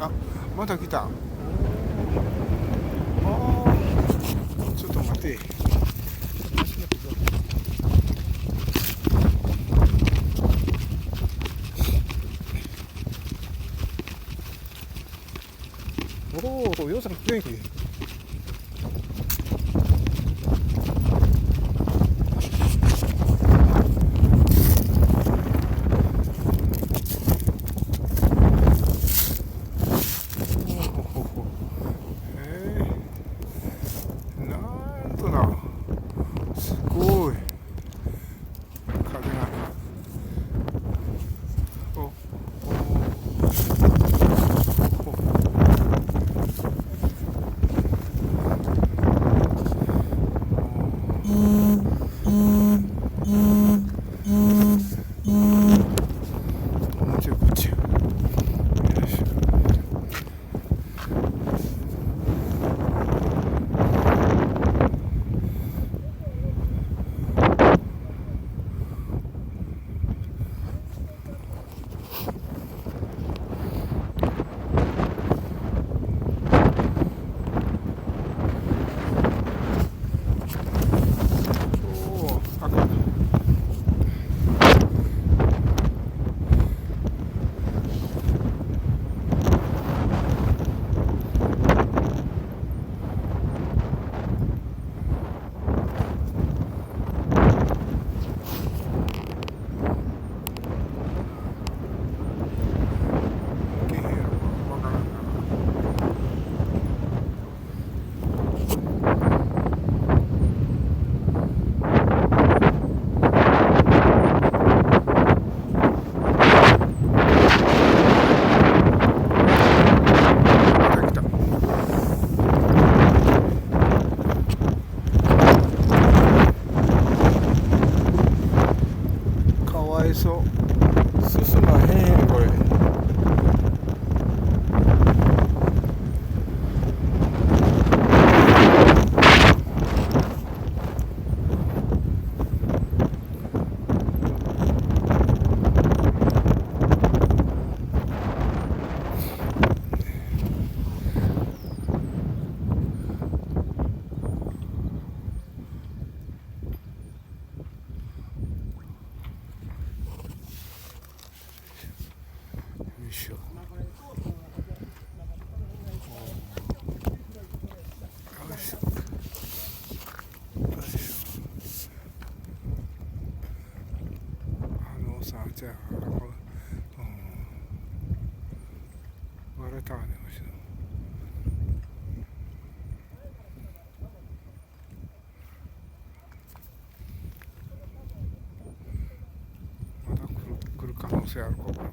あ、また来た。あー、ちょっと待て。おお、ようさん元気。なんとな、すごい風が。おむちゃくちゃ。よいしょ。おお、あかん。けへんやろ、わからんな。また来た。かわいそう。進まへんやんこれ。よいしょ。よいしょ。よいしょ。さ、じゃあ、割れたわね、後ろ。まだ来る可能性あるか、これも。